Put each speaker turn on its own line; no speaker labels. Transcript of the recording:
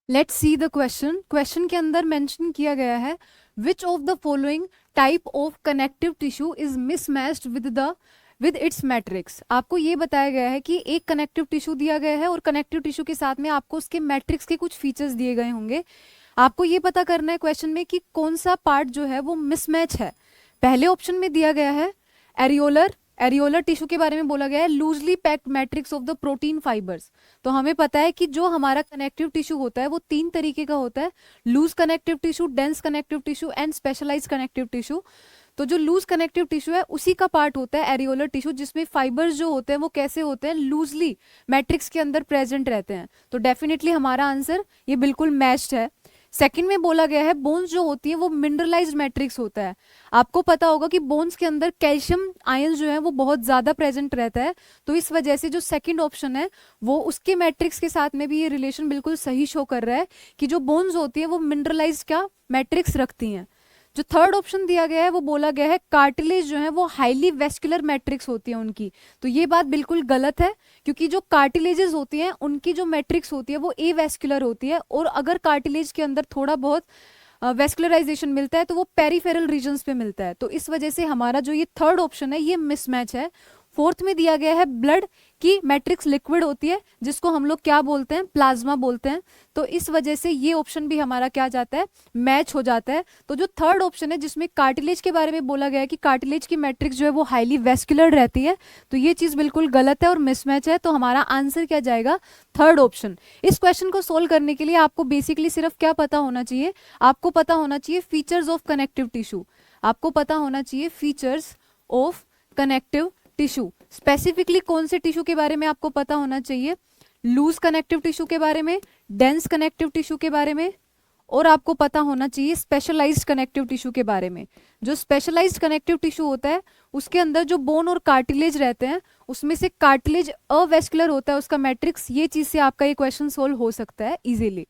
Let's see the question. Question के अंदर mention किया गया है which of the following type of connective tissue is mismatched with its matrix. आपको ये बताया गया है कि एक कनेक्टिव टिश्यू दिया गया है और कनेक्टिव टिश्यू के साथ में आपको उसके मैट्रिक्स के कुछ फीचर्स दिए गए होंगे। आपको ये पता करना है क्वेश्चन में कि कौन सा पार्ट जो है वो मिसमैच है। पहले ऑप्शन में दिया गया है एरियोलर एरियोलर टिश्यू के बारे में बोला गया है loosely packed matrix of the protein fibres. तो हमें पता है कि जो हमारा कनेक्टिव टिश्यू होता है वो तीन तरीके का होता है, loose connective tissue, dense connective tissue and specialised connective tissue. तो जो लूज कनेक्टिव टिश्यू है उसी का पार्ट होता है एरियोलर टिश्यू, जिसमें फाइबर्स जो होते हैं वो कैसे होते हैं, लूजली मैट्रिक्स के अंदर प्रेजेंट रहते हैं। तो डेफिनेटली हमारा आंसर ये बिल्कुल मैच्ड है। सेकंड में बोला गया है बोन्स जो होती है वो मिनरलाइज्ड मैट्रिक्स होता है। आपको पता होगा कि बोन्स के अंदर कैल्शियम आयन जो है वो बहुत ज्यादा प्रेजेंट रहता है, तो इस वजह से जो सेकंड ऑप्शन है वो उसके मैट्रिक्स के साथ में भी ये रिलेशन बिल्कुल सही शो कर रहा है कि जो बोन्स होती है वो मिनरलाइज्ड क्या मैट्रिक्स रखती हैं। जो थर्ड ऑप्शन दिया गया है वो बोला गया है कार्टिलेज जो है वो हाईली वेस्कुलर मैट्रिक्स होती है उनकी। तो ये बात बिल्कुल गलत है, क्योंकि जो कार्टिलेजेस होती हैं उनकी जो मैट्रिक्स होती है वो ए वेस्कुलर होती है, और अगर कार्टिलेज के अंदर थोड़ा बहुत वेस्कुलराइजेशन मिलता है तो वो पेरिफेरल रीजन्स पे मिलता है। तो इस वजह से हमारा जो ये थर्ड ऑप्शन है ये मिसमैच है। फोर्थ में दिया गया है ब्लड की मैट्रिक्स लिक्विड होती है, जिसको हम लोग क्या बोलते हैं, प्लाज्मा बोलते हैं। तो इस वजह से ये ऑप्शन भी हमारा क्या जाता है, मैच हो जाता है। तो जो थर्ड ऑप्शन है जिसमें कार्टिलेज के बारे में बोला गया है कि कार्टिलेज की मैट्रिक्स जो है वो हाईली वेस्कुलर रहती है, तो ये चीज बिल्कुल गलत है और मिसमैच है। तो हमारा आंसर क्या जाएगा, थर्ड ऑप्शन। इस क्वेश्चन को सोल्व करने के लिए आपको बेसिकली सिर्फ क्या पता होना चाहिए, आपको पता होना चाहिए फीचर्स ऑफ कनेक्टिव टिश्यू। आपको पता होना चाहिए features of connective tissue. Specifically कौन से टिश्यू के बारे में आपको पता होना चाहिए, लूज कनेक्टिव टिश्यू के बारे में, डेंस कनेक्टिव टिश्यू के बारे में, और आपको पता होना चाहिए स्पेशलाइज्ड कनेक्टिव टिश्यू के बारे में। जो स्पेशलाइज्ड कनेक्टिव टिश्यू होता है उसके अंदर जो बोन और कार्टिलेज रहते हैं उसमें से कार्टिलेज अवेस्कुलर होता है उसका मैट्रिक्स। ये चीज से आपका ये क्वेश्चन सोल्व हो सकता है इजीली।